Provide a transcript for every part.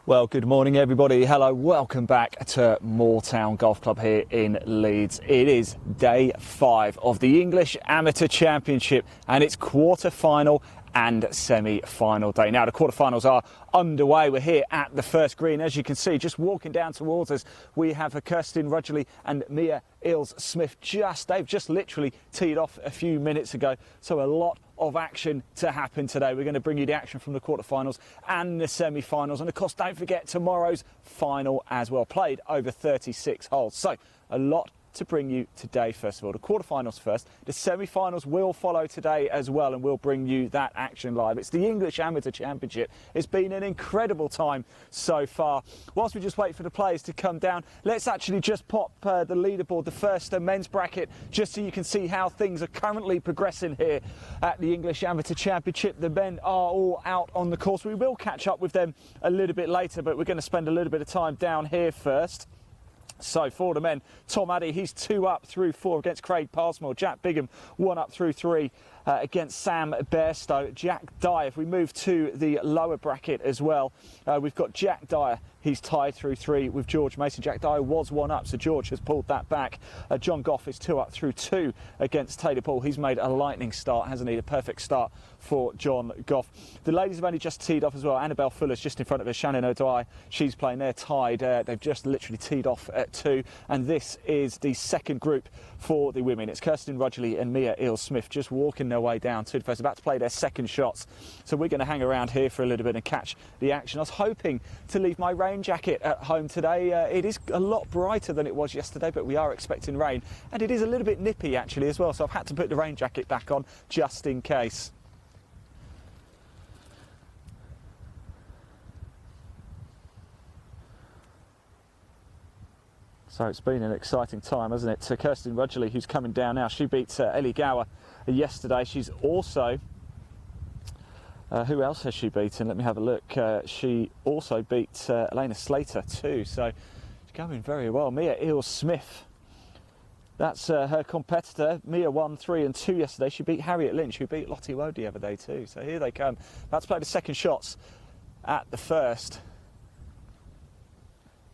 Well, good morning everybody. Hello, welcome back to Moortown Golf Club here in Leeds. It is day 5 of the English Amateur Championship and it's quarter-final and semi-final day. Now the quarter-finals are underway. We're here at the first green. As you can see, just walking down towards us, we have Kirsten Rudgley and Mia Eels-Smith. They've just literally teed off a few minutes ago. So a lot of action to happen today. We're going to bring you the action from the quarterfinals and the semi-finals, and of course don't forget tomorrow's final as well, played over 36 holes. So a lot to bring you today. First of all, the quarterfinals first, the semi-finals will follow today as well, and we'll bring you that action live. It's the English Amateur Championship. It's been an incredible time so far. Whilst we just wait for the players to come down, let's actually just pop the leaderboard, the first men's bracket, just so you can see how things are currently progressing here at the English Amateur Championship. The men are all out on the course. We will catch up with them a little bit later, but we're going to spend a little bit of time down here first. So for the men, Tom Addy, he's 2 up through 4 against Craig Passmore. Jack Bigham, 1 up through 3 against Sam Bairstow. Jack Dyer, if we move to the lower bracket as well, we've got Jack Dyer. He's tied through 3 with George Mason. Jack Dyer was 1 up, so George has pulled that back. John Goff is 2 up through 2 against Taylor Paul. He's made a lightning start, hasn't he? A perfect start for John Goff. The ladies have only just teed off as well. Annabelle Fuller's just in front of us. Shannon O'Dwyer, she's playing. They're tied. They've just literally teed off at 2. And this is the second group for the women. It's Kirsten Rudgley and Mia Eels-Smith just walking their way down to the first, about to play their second shots. So we're going to hang around here for a little bit and catch the action. I was hoping to leave my rain jacket at home today. It is a lot brighter than it was yesterday, but we are expecting rain, and it is a little bit nippy actually as well, so I've had to put the rain jacket back on just in case. So it's been an exciting time, hasn't it? So Kirsten Rudgley, who's coming down now, she beat Ellie Gower yesterday. She's also who else has she beaten? Let me have a look. She also beat Elena Slater too, so she's going very well. Mia Eels-Smith, that's her competitor. Mia won 3 and 2 yesterday. She beat Harriet Lynch, who beat Lottie Woe the other day too. So here they come. About to play the second shots at the first.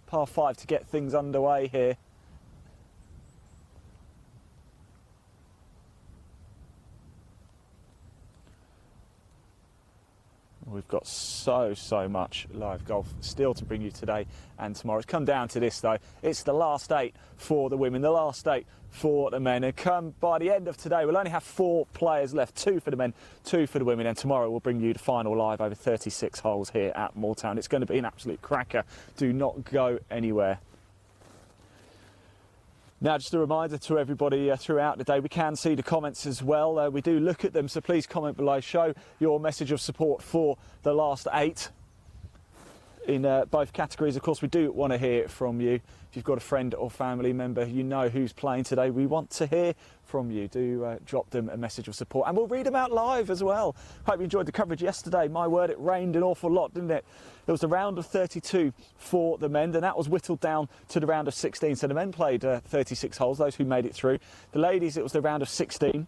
Par 5 to get things underway here. We've got so much live golf still to bring you today and tomorrow. It's come down to this though. It's the last 8 for the women, the last 8 for the men. And come by the end of today, we'll only have 4 players left, 2 for the men, 2 for the women. And tomorrow we'll bring you the final live over 36 holes here at Moortown. It's going to be an absolute cracker. Do not go anywhere. Now, just a reminder to everybody throughout the day, we can see the comments as well. We do look at them, so please comment below. Show your message of support for the last 8 in both categories. Of course, we do want to hear from you. If you've got a friend or family member you know who's playing today, we want to hear from you. Do drop them a message of support, and we'll read them out live as well. Hope you enjoyed the coverage yesterday. My word, it rained an awful lot, didn't it? It was the round of 32 for the men, and that was whittled down to the round of 16. So the men played 36 holes, those who made it through. The ladies, it was the round of 16,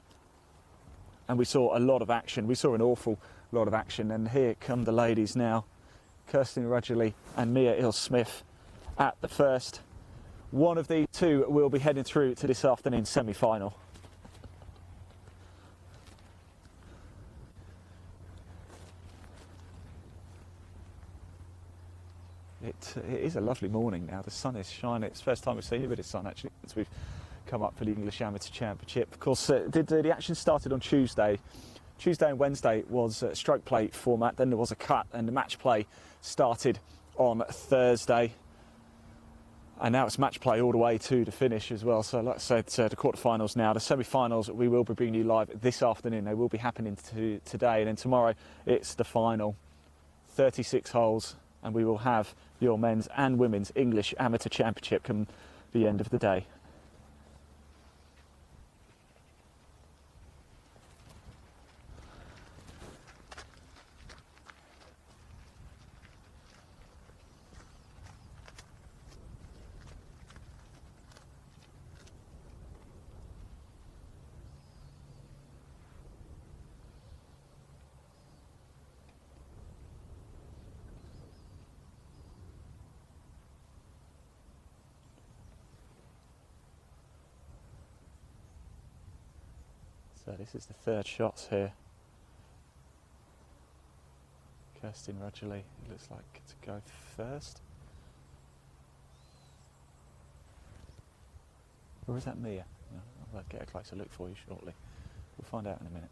and we saw a lot of action. We saw an awful lot of action, and here come the ladies now. Kirsten Rudgley and Mia Eels-Smith at the first. One of the 2 will be heading through to this afternoon's semi-final. It is a lovely morning now. The sun is shining. It's the first time we've seen a bit of sun actually since we've come up for the English Amateur Championship. Of course, the action started on Tuesday. Tuesday and Wednesday was a stroke play format, then there was a cut, and the match play started on Thursday. And now it's match play all the way to the finish as well. So like I said, the quarterfinals now. The semi-finals we will be bringing you live this afternoon. They will be happening today, and then tomorrow it's the final. 36 holes, and we will have your men's and women's English Amateur Championship come the end of the day. So this is the third shot here. Kirsten Rudgley, it looks like to go first. Or is that Mia? No, I'll get a closer look for you shortly. We'll find out in a minute.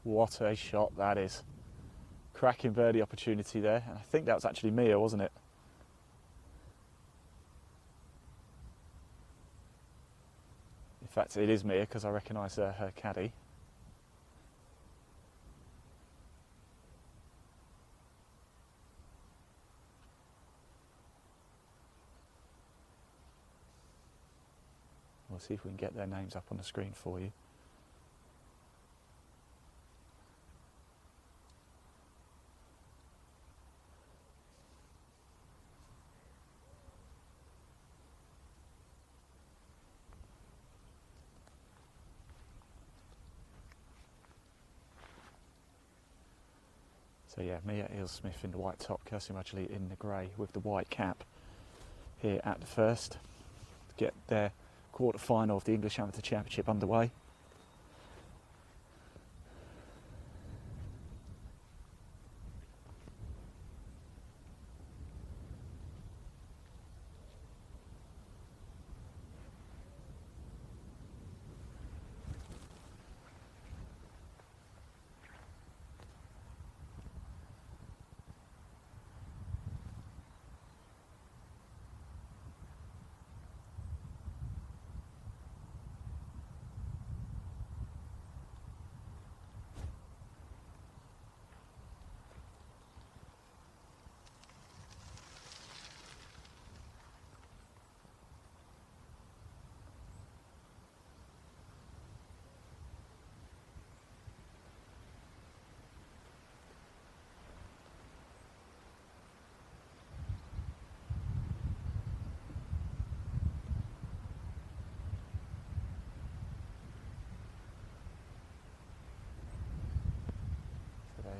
What a shot that is. Cracking birdie opportunity there. And I think that was actually Mia, wasn't it? In fact, it is Mia because I recognise her caddy. We'll see if we can get their names up on the screen for you. So yeah, Mia Ealesmith in the white top, Kirsten Rudgley in the grey with the white cap here at the first to get their quarter-final of the English Amateur Championship underway.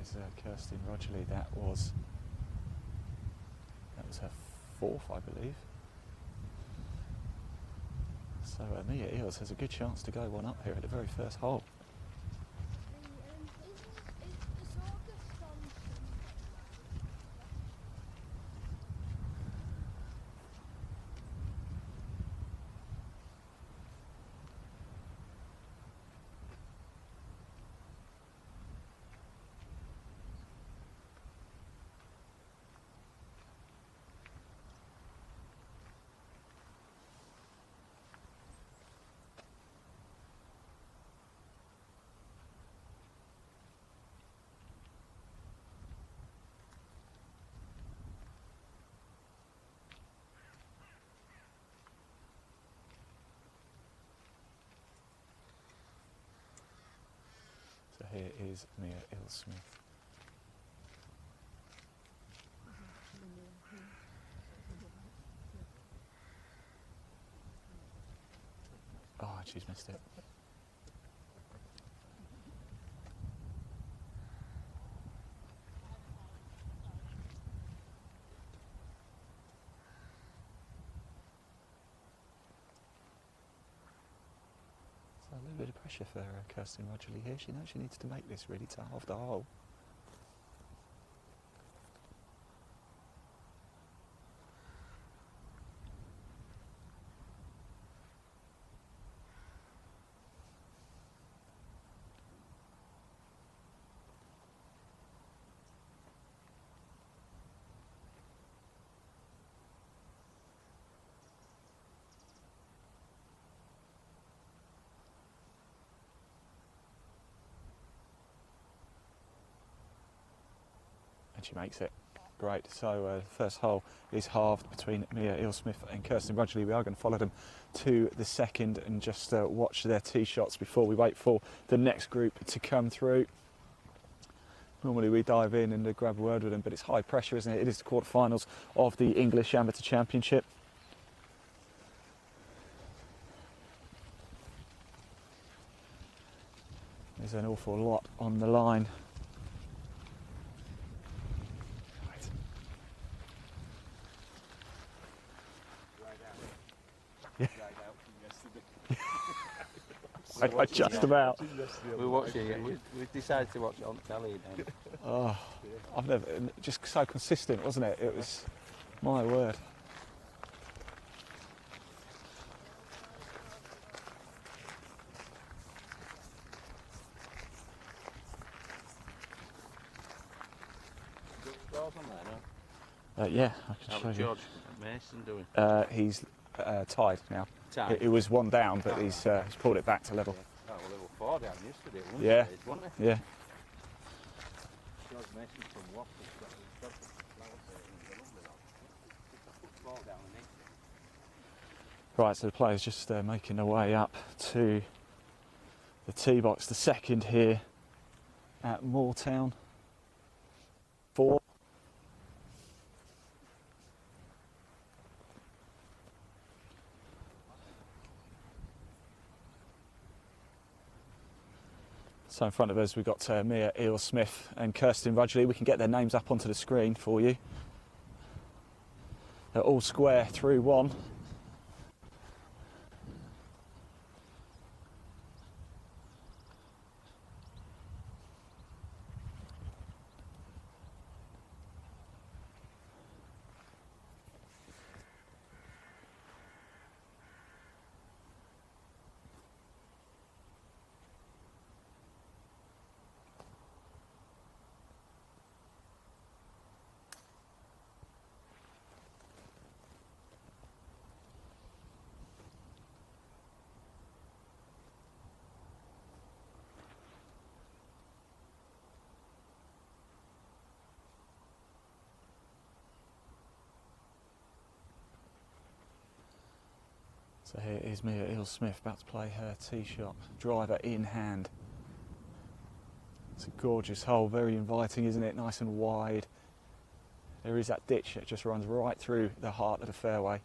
There's Kirsten Rudgley. That was her fourth, I believe. So Mia Eales has a good chance to go one up here at the very first hole. So here is Mia Ealesmith. Oh, she's missed it. So a little bit of pressure for Kirsten Rudgley here. She knows she needs to make this really to halve the hole. And she makes it. Great. So the first hole is halved between Mia Ealesmith and Kirsten Rudgley. We are going to follow them to the second and just watch their tee shots before we wait for the next group to come through. Normally we dive in and grab a word with them, but it's high pressure, isn't it? It is the quarterfinals of the English Amateur Championship. There's an awful lot on the line. I just about. We're watching it. We've decided to watch it on telly then. Oh, I've never, just so consistent, wasn't it? It was, my word. Yeah, I can show you. George Mason doing? He's tied now. Tied. It was one down, but he's pulled it back to level. Oh, well, level 4 down yesterday, Yeah. wasn't it? Yeah. George Mason from Watford's got the flowers there, and they're lovely, that. Put the ball down and hit it. Right, so the players just making their way up to the tee box, the second here at Moortown. 4. So in front of us we've got Mia Eel-Smith and Kirsten Rudgley. We can get their names up onto the screen for you. They're all square through one. So here is Mia Eel-Smith about to play her tee shot, driver in hand. It's a gorgeous hole, very inviting, isn't it? Nice and wide. There is that ditch that just runs right through the heart of the fairway.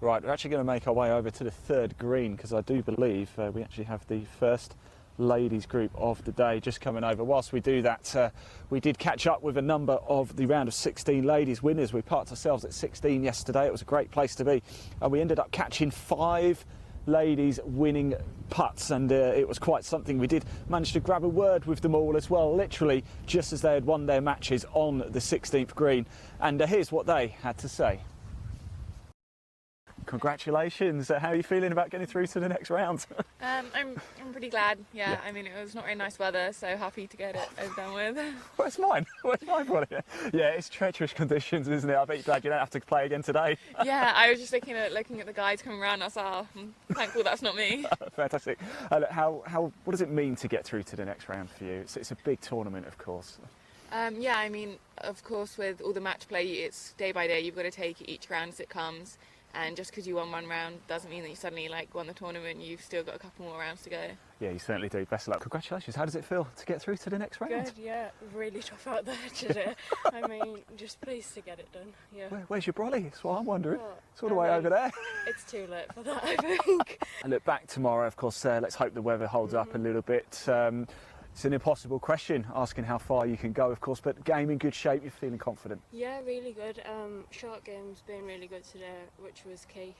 Right, we're actually going to make our way over to the third green because I do believe we actually have the first ladies group of the day just coming over. Whilst we do that, we did catch up with a number of the round of 16 ladies winners. We parked ourselves at 16 yesterday. It was a great place to be, and we ended up catching 5 ladies winning putts, and it was quite something. We did manage to grab a word with them all as well, literally just as they had won their matches on the 16th green, and here's what they had to say. Congratulations. How are you feeling about getting through to the next round? I'm pretty glad, yeah. I mean, it was not very nice weather, so happy to get it over done with. Where's mine? Where's mine, buddy? Yeah, it's treacherous conditions, isn't it? I bet you're glad you don't have to play again today. Yeah, I was just looking at the guides coming around, I was like, oh, I'm thankful that's not me. Fantastic. What does it mean to get through to the next round for you? It's a big tournament, of course. Yeah, I mean, of course, with all the match play, it's day by day. You've got to take each round as it comes. And just because you won one round doesn't mean that you suddenly won the tournament. You've still got a couple more rounds to go. Yeah, you certainly do. Best of luck. Congratulations. How does it feel to get through to the next round? Good, yeah. Really tough out there today. I mean, just pleased to get it done. Yeah. Where's your brolly? That's what I'm wondering. Oh, it's all the way over there. It's too late for that, I think. And look, back tomorrow, of course, let's hope the weather holds up a little bit. It's an impossible question, asking how far you can go, of course, but game in good shape, you're feeling confident? Yeah, really good. Short game's been really good today, which was key.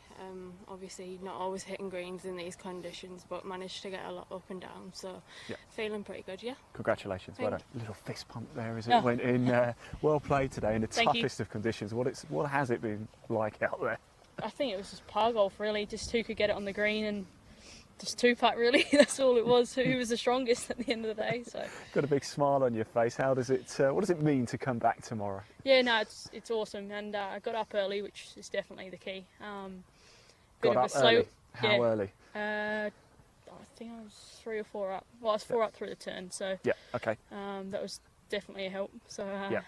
Obviously, not always hitting greens in these conditions, but managed to get a lot up and down, so feeling pretty good, yeah. Congratulations. Well done. A little fist pump there as it Oh. went in. Well played today in the Thank you. toughest of conditions. What has it been like out there? I think it was just par golf, really. Just who could get it on the green and just 2-putt, really. That's all it was. Who was the strongest at the end of the day? So Got a big smile on your face. How does it? What does it mean to come back tomorrow? yeah, no, it's awesome. And I got up early, which is definitely the key. Got up early. How early? I think I was 3 or 4 up. Well, I was 4 up through the turn, so Yeah. Okay. that was definitely a help. So Yeah.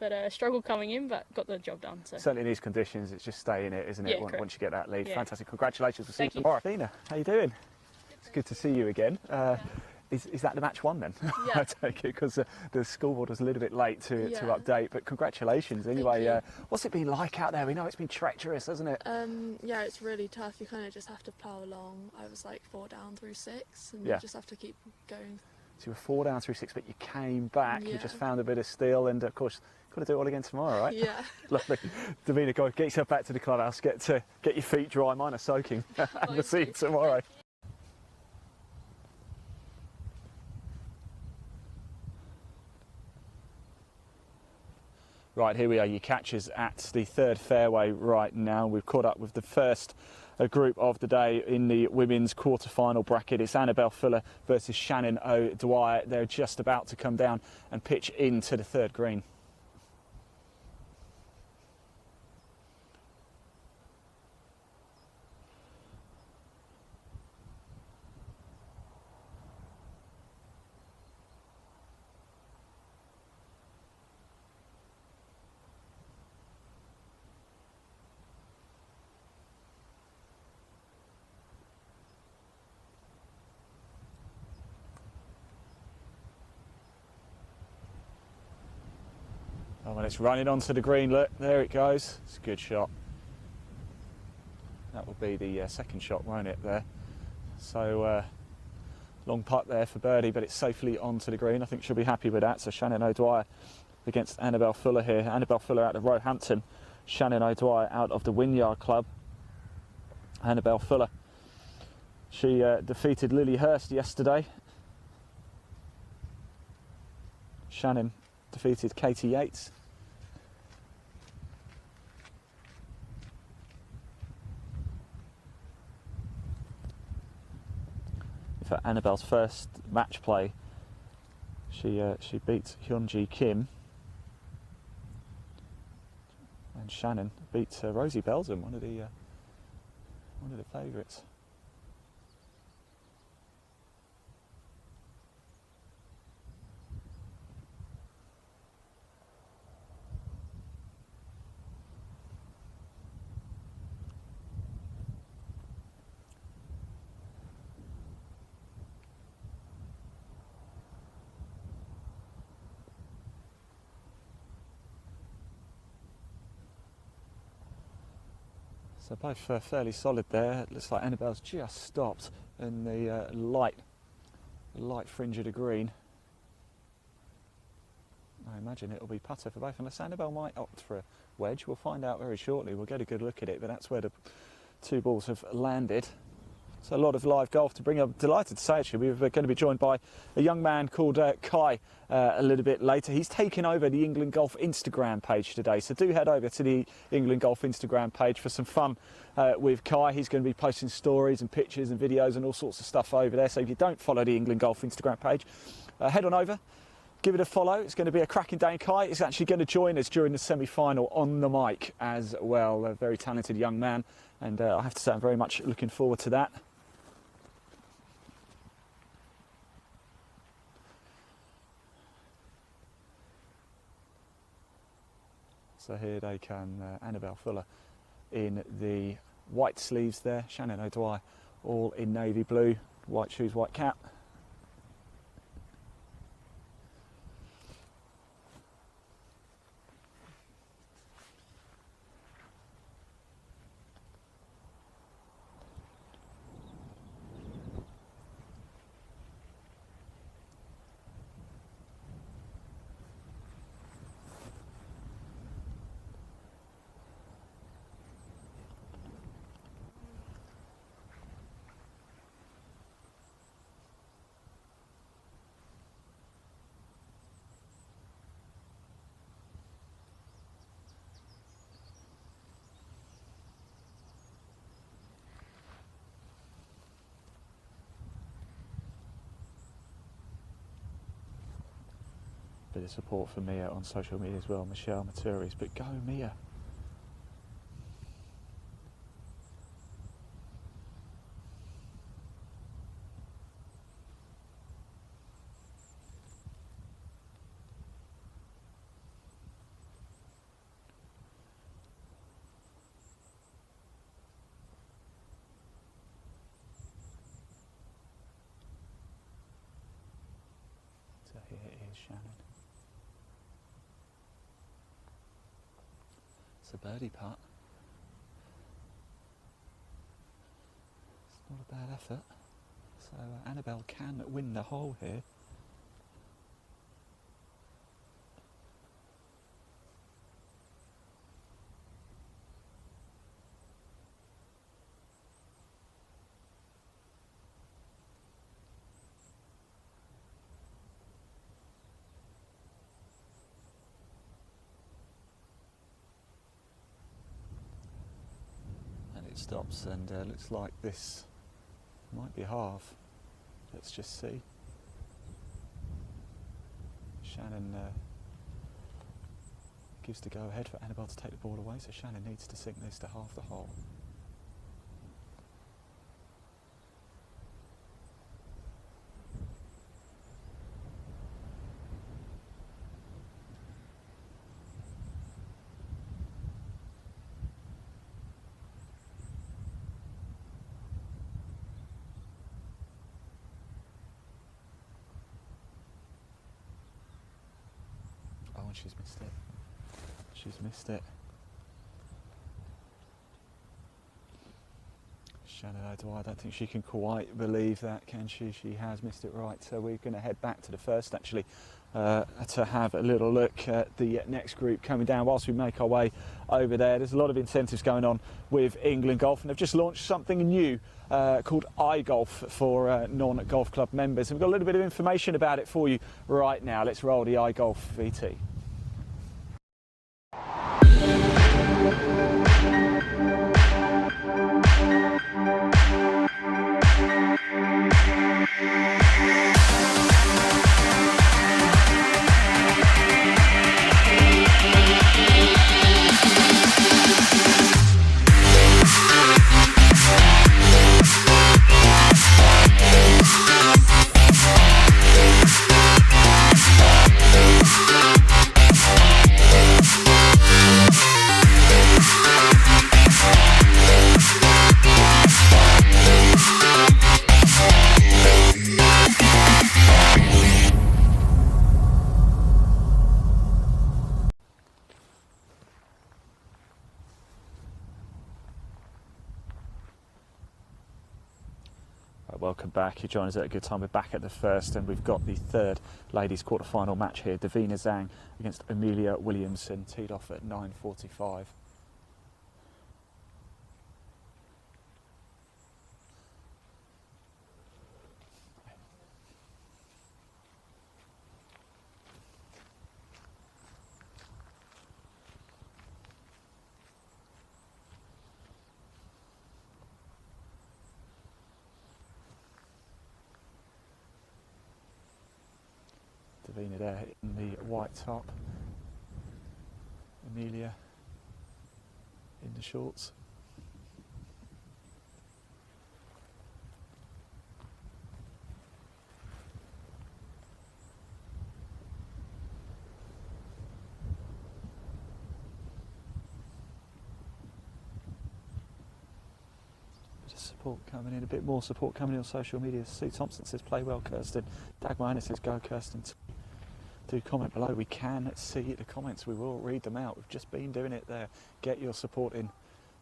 But struggled coming in, but got the job done. So Certainly in these conditions, it's just stay in it, isn't it? Yeah, correct. Once you get that lead. Yeah. Fantastic. Congratulations. We'll see you Thank you. tomorrow. Dina, how you doing? It's good to see you again. Is that the match one then? Yeah. I take it because the scoreboard was a little bit late to Yeah. update, but congratulations anyway. you. What's it been like out there? We know it's been treacherous, hasn't it? Yeah, it's really tough. You kind of just have to plough along. I was 4 down through 6, and Yeah. you just have to keep going So you were 4 down through 6, but you came back. You Yeah. just found a bit of steel, and of course, got to do it all again tomorrow, right? Yeah. Lovely. Davina, go get yourself back to the clubhouse. Get your feet dry. Mine are soaking. And we'll see you tomorrow. Right, here we are, your catchers at the third fairway right now. We've caught up with the first group of the day in the women's quarter-final bracket. It's Annabelle Fuller versus Shannon O'Dwyer. They're just about to come down and pitch into the third green. Oh, and it's running onto the green. Look, there it goes. It's a good shot. That will be the second shot, won't it, there? So, long putt there for birdie, but it's safely onto the green. I think she'll be happy with that. So Shannon O'Dwyer against Annabelle Fuller here. Annabelle Fuller out of Roehampton. Shannon O'Dwyer out of the Wynyard Club. Annabelle Fuller. She defeated Lily Hurst yesterday. Shannon defeated Katie Yates. For Annabelle's first match play, she beat Hyunji Kim, and Shannon beat Rosie Belgium, one of the favourites. So both fairly solid there. It looks like Annabelle's just stopped in the light fringe of the green. I imagine it'll be putter for both, unless Annabelle might opt for a wedge. We'll find out very shortly. We'll get a good look at it, but that's where the two balls have landed. So a lot of live golf to bring up. Delighted to say, actually, we're going to be joined by a young man called Kai a little bit later. He's taken over the England Golf Instagram page today, so do head over to the England Golf Instagram page for some fun with Kai. He's going to be posting stories and pictures and videos and all sorts of stuff over there. So if you don't follow the England Golf Instagram page, head on over. Give it a follow. It's going to be a cracking day. And Kai is actually going to join us during the semi-final on the mic as well. A very talented young man, and I have to say I'm very much looking forward to that. So here they come, Annabelle Fuller in the white sleeves there, Shannon O'Dwyer all in navy blue, white shoes, white cap. Bit of support for Mia on social media as well, Michelle Maturis, but go Mia. So here is Shannon. It's a birdie putt. It's not a bad effort. So Annabelle can win the hole here. it stops, and looks like this might be half. Let's just see. Shannon gives the go-ahead for Annabelle to take the ball away, so Shannon needs to sink this to half the hole. Oh, and she's missed it. She's missed it. Shannon O'Dwyer, I don't think she can quite believe that, can she? She has missed it right. So we're going to head back to the first, actually, to have a little look at the next group coming down whilst we make our way over there. There's a lot of incentives going on with England Golf, and they've just launched something new called iGolf for non-golf club members. And we've got a little bit of information about it for you right now. Let's roll the iGolf VT. Welcome back. You join us at a good time. We're back at the first, and we've got the third ladies quarter-final match here. Davina Zhang against Amelia Williamson, teed off at 9:45. Davina there in the white top, Amelia in the shorts. Support coming in, a bit more support coming in on social media. Sue Thompson says play well, Kirsten. Dagmar Anna says go, Kirsten. Do comment below. We can see the comments, we will read them out. We've just been doing it there. Get your support in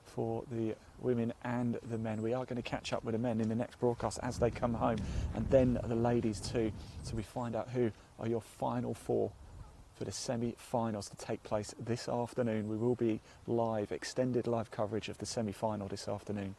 for the women and the men. We are going to catch up with the men in the next broadcast as they come home, and then the ladies too, so we find out who are your final four for the semi-finals to take place this afternoon. We will be live, extended live coverage of the semi-final this afternoon.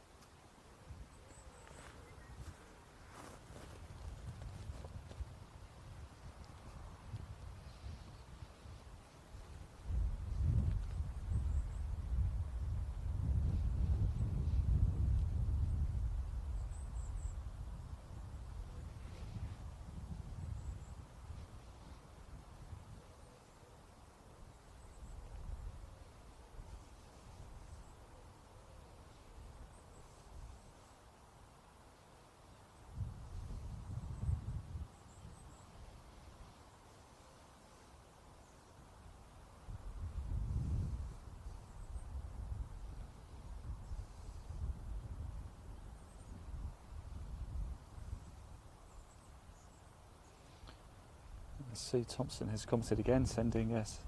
Sue Thompson has commented again, sending us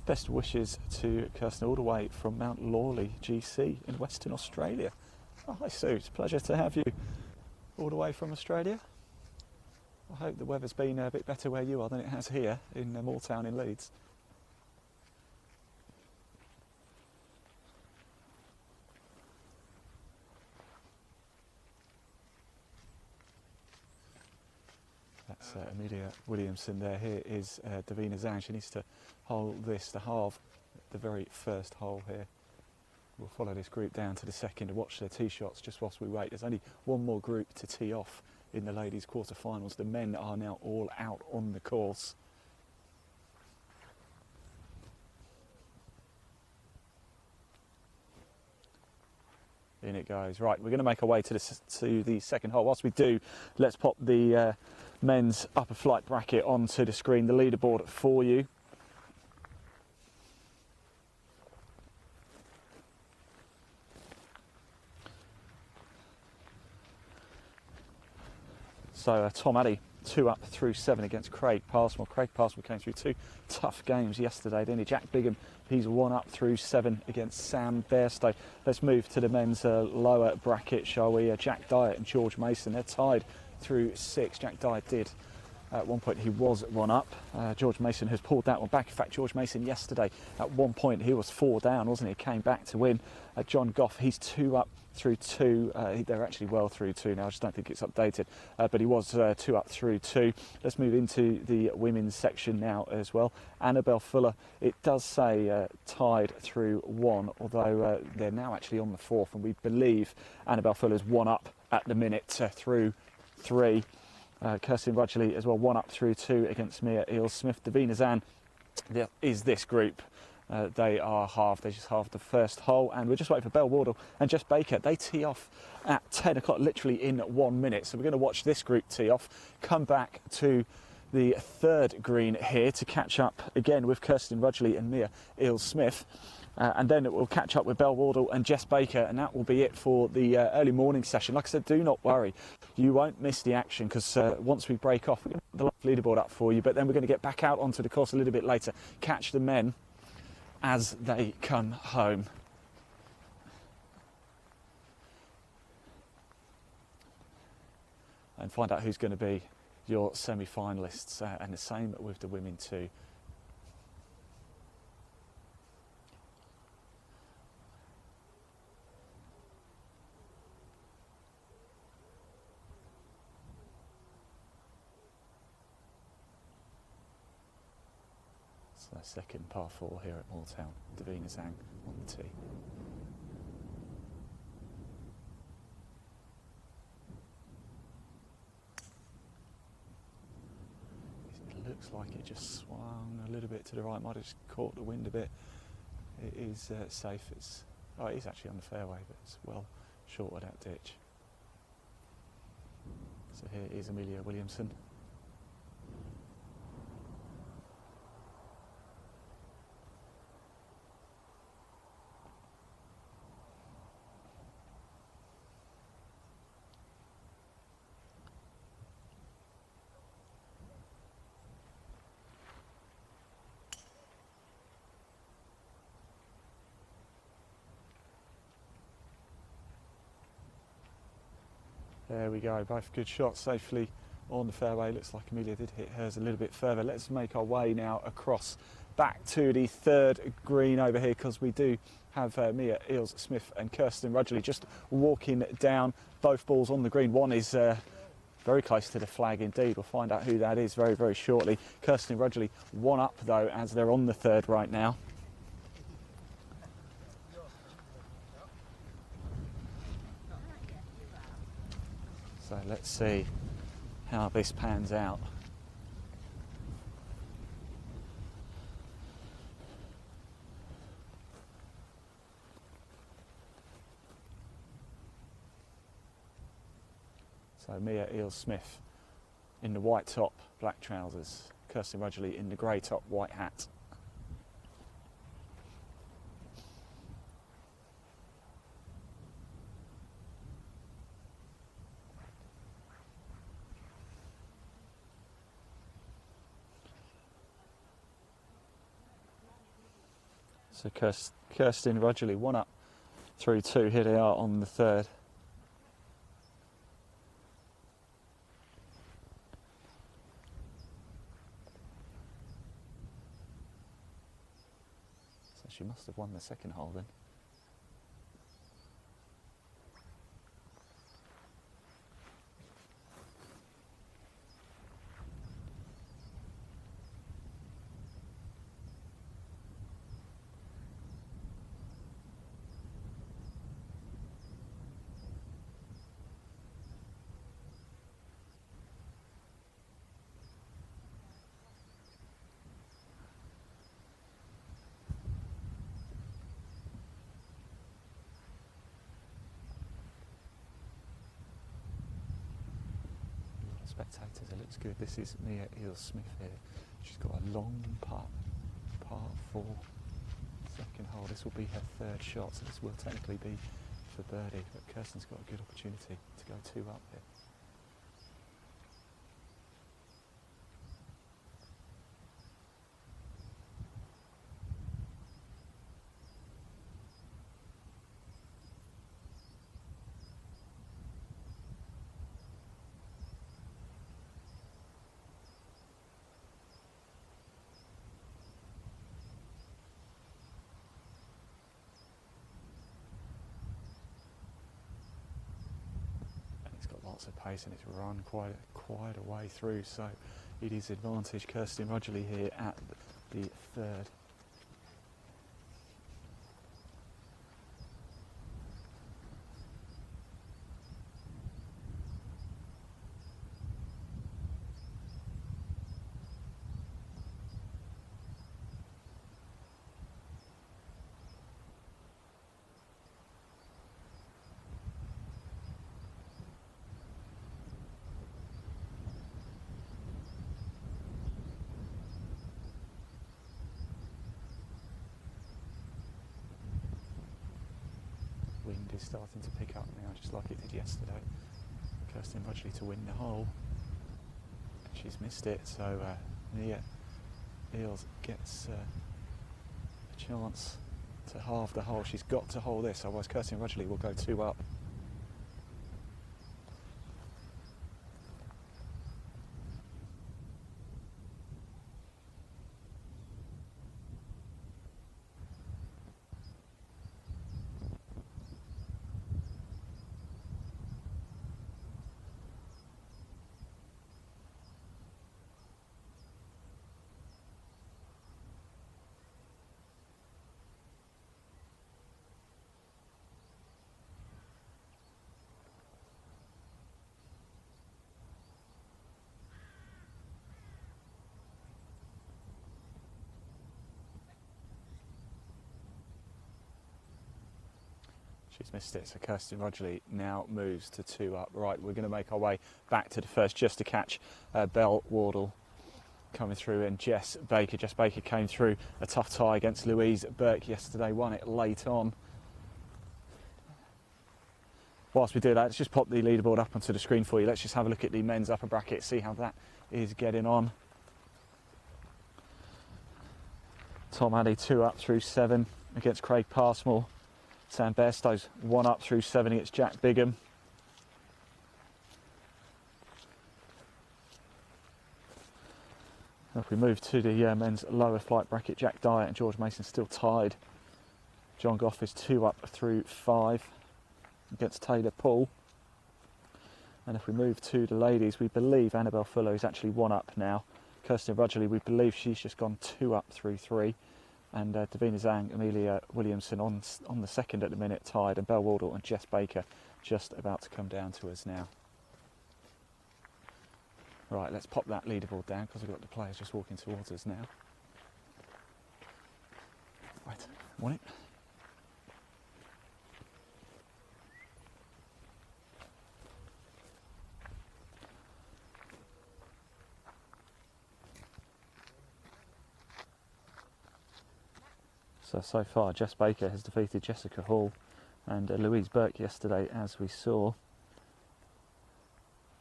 best wishes to Kirsten all the way from Mount Lawley GC in Western Australia. Oh, hi Sue, it's a pleasure to have you all the way from Australia. I hope the weather's been a bit better where you are than it has here in Moortown in Leeds. That's Amelia Williamson there. Here is Davina Zhang. She needs to hold this to halve the very first hole here. We'll follow this group down to the second and watch their tee shots just whilst we wait. There's only one more group to tee off in the ladies' quarterfinals. The men are now all out on the course. In it goes. Right, we're going to make our way to the second hole. Whilst we do, let's pop the men's upper flight bracket onto the screen, the leaderboard for you. So Tom Addy, 2 up through 7 against Craig Passmore. Craig Passmore came through 2 tough games yesterday, didn't he? Jack Bigham, he's 1 up through 7 against Sam Bairstow. Let's move to the men's lower bracket, shall we? Jack Dyatt and George Mason, they're tied through 6. Jack Dyatt did. At one point he was 1 up. George Mason has pulled that one back. In fact, George Mason yesterday, at one point he was 4 down, wasn't he? Came back to win. John Goff, he's 2 up through 2. They're actually well through 2 now. I just don't think it's updated. But he was 2 up through 2. Let's move into the women's section now as well. Annabelle Fuller, it does say tied through 1, although they're now actually on the 4th, and we believe Annabelle Fuller's 1 up at the minute through 3. Kirsten Rudgley as well, 1 up through 2 against Mia Eels-Smith. Davina Zhang is this group. They are halved. They just halved the first hole, and we're just waiting for Belle Wardle and Jess Baker. They tee off at 10 o'clock, literally in 1 minute. So we're going to watch this group tee off, come back to the 3rd green here to catch up again with Kirsten Rudgley and Mia Eels-Smith. And then it will catch up with Belle Wardle and Jess Baker, and that will be it for the early morning session. Like I said, do not worry, you won't miss the action, because once we break off, we're going to put the leaderboard up for you, but then we're going to get back out onto the course a little bit later, catch the men as they come home. And find out who's going to be your semi-finalists, and the same with the women too. So second par 4 here at Moortown. Davina Zhang on the tee. It looks like it just swung a little bit to the right. Might have just caught the wind a bit. It is safe. It is actually on the fairway, but it's well short of that ditch. So here is Amelia Williamson. There we go, both good shots safely on the fairway. Looks like Amelia did hit hers a little bit further. Let's make our way now across back to the 3rd green over here, because we do have Mia Eels-Smith and Kirsten Rudgley just walking down. Both balls on the green. One is very close to the flag indeed. We'll find out who that is very, very shortly. Kirsten Rudgley 1 up though, as they're on the 3rd right now. So let's see how this pans out. So Mia Eels-Smith in the white top, black trousers. Kirsten Rudgley in the grey top, white hat. So Kirsten Rudgley 1 up through 2. Here they are on the 3rd. So she must have won the second hole then. spectators. It looks good. This is Mia Eels-Smith here. She's got a long putt, par 4, second hole. This will be her third shot, so this will technically be for birdie, but Kirsten's got a good opportunity to go 2 up here. Lots of pace, and it's run quite a way through, so it is advantage Kirsten Rudgley here at the third. Wind is starting to pick up now, just like it did yesterday. Kirsten Rudgley to win the hole. She's missed it, so Mia Eels gets a chance to halve the hole. She's got to hold this, otherwise Kirsten Rudgley will go 2 up. She's missed it, so Kirsten Rudgley now moves to 2 up. Right, we're going to make our way back to the first just to catch Belle Wardle coming through, and Jess Baker. Jess Baker came through a tough tie against Louise Burke yesterday, won it late on. Whilst we do that, let's just pop the leaderboard up onto the screen for you. Let's just have a look at the men's upper bracket, see how that is getting on. Tom Addy 2 up through 7 against Craig Passmore. Sam Bairstow's 1 up through 7 against Jack Bigham. If we move to the men's lower flight bracket, Jack Dyer and George Mason still tied. John Goff is 2 up through 5 against Taylor Poole. And if we move to the ladies, we believe Annabelle Fuller is actually 1 up now. Kirsten Rudgley, we believe she's just gone 2 up through 3. And Davina Zhang, Amelia Williamson on the second at the minute, tied, and Belle Wardle and Jess Baker just about to come down to us now. Right, let's pop that leaderboard down because we've got the players just walking towards us now. Right, want it? So far, Jess Baker has defeated Jessica Hall and Louise Burke yesterday, as we saw.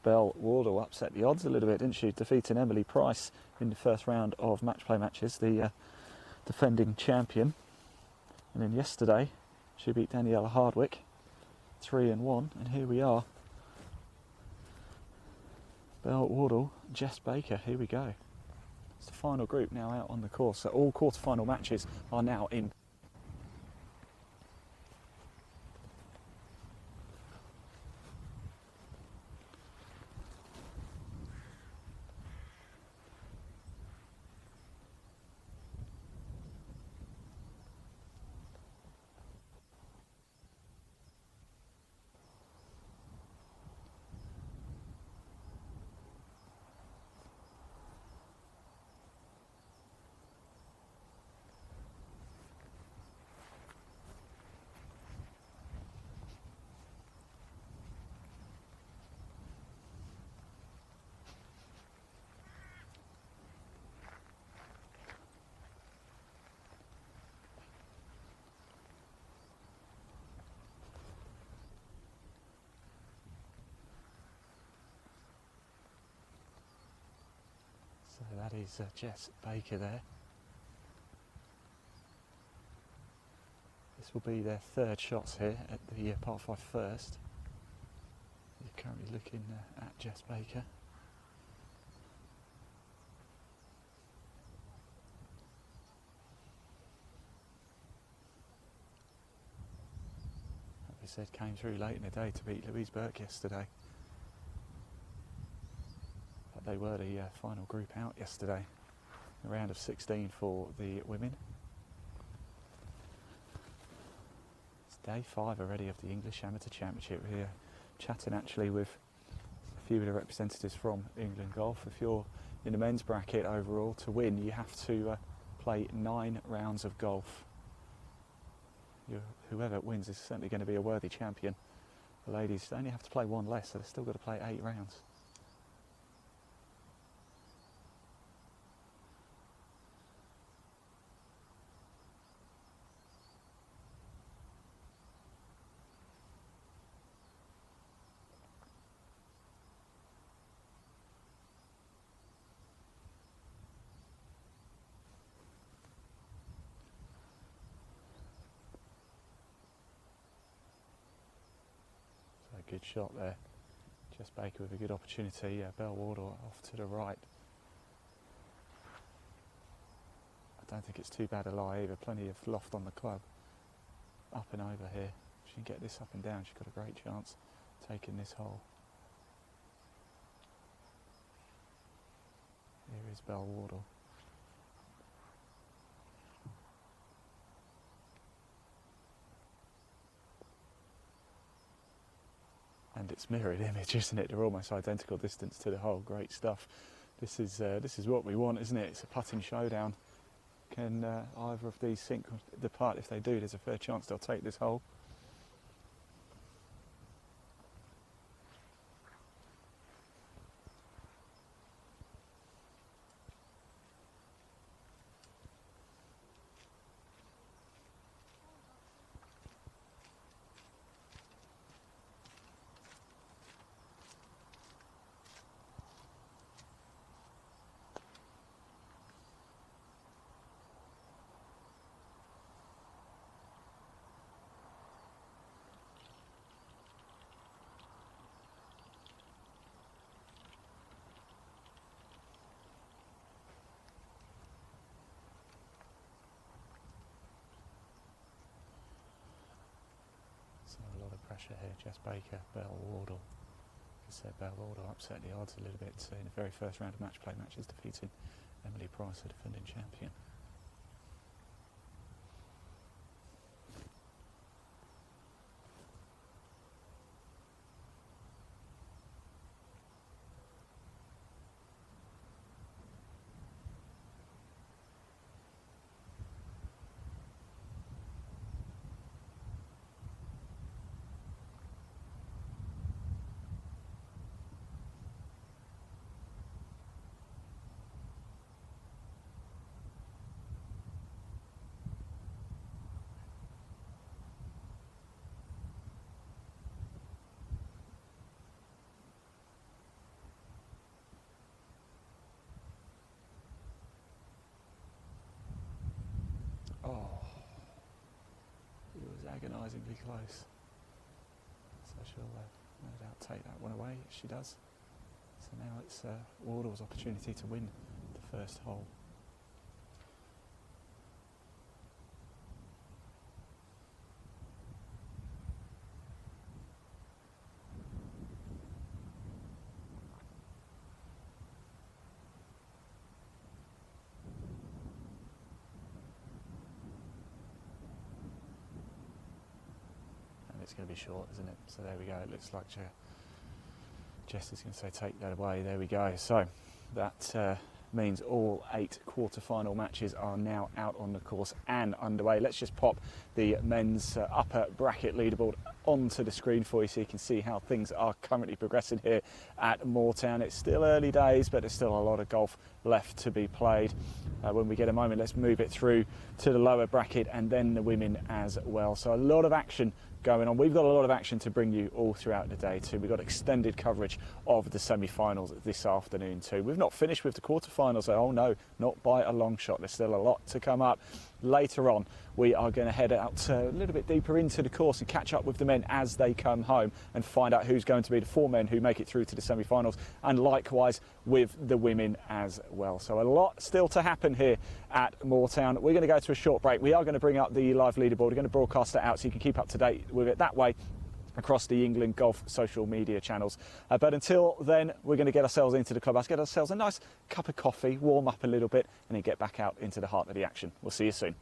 Belle Wardle upset the odds a little bit, didn't she? Defeating Emily Price in the first round of match play matches, the defending champion. And then yesterday, she beat Daniela Hardwick 3-1, and here we are. Belle Wardle, Jess Baker, here we go. It's the final group now out on the course, so all quarter-final matches are now in. that is Jess Baker there. This will be their third shots here at the par 5 first. You're currently looking at Jess Baker. Like we said, came through late in the day to beat Louise Burke yesterday. But they were the final group out yesterday. The round of 16 for the women. Day 5 already of the English Amateur Championship. We're here chatting actually with a few of the representatives from England Golf. If you're in the men's bracket overall, to win you have to play 9 rounds of golf. Whoever wins is certainly going to be a worthy champion. The ladies only have to play 1 less, so they've still got to play 8 rounds. Good shot there. Jess Baker with a good opportunity. Belle Wardle off to the right. I don't think it's too bad a lie either. Plenty of loft on the club. Up and over here. If she can get this up and down, she's got a great chance taking this hole. Here is Belle Wardle. And it's mirrored image, isn't it? They're almost identical distance to the hole. Great stuff. This is what we want, isn't it? It's a putting showdown. Can either of these sink or depart? If they do, there's a fair chance they'll take this hole. A lot of pressure here. Jess Baker, Belle Wardle. As I said, Belle Wardle upset the odds a little bit in the very first round of match play matches, defeating Emily Price, the defending champion. Oh, it was agonisingly close. So she'll no doubt take that one away. She does. So now it's Wardle's opportunity to win the first hole. It's going to be short, isn't it? So there we go. It looks like Jess is going to say take that away. There we go. So that means all 8 quarter-final matches are now out on the course and underway. Let's just pop the men's upper bracket leaderboard onto the screen for you so you can see how things are currently progressing here at Moortown. It's still early days, but there's still a lot of golf left to be played. When we get a moment, let's move it through to the lower bracket and then the women as well. So a lot of action going on. We've got a lot of action to bring you all throughout the day too. We've got extended coverage of the semi-finals this afternoon too. We've not finished with the quarter-finals. Oh no, not by a long shot. There's still a lot to come up. Later on, we are going to head out a little bit deeper into the course and catch up with the men as they come home and find out who's going to be the 4 men who make it through to the semi-finals, and likewise with the women as well. So a lot still to happen here at Moortown. We're going to go to a short break. We are going to bring up the live leaderboard. We're going to broadcast it out so you can keep up to date with it that way across the England Golf social media channels. But until then, we're going to get ourselves into the clubhouse, get ourselves a nice cup of coffee, warm up a little bit, and then get back out into the heart of the action. We'll see you soon.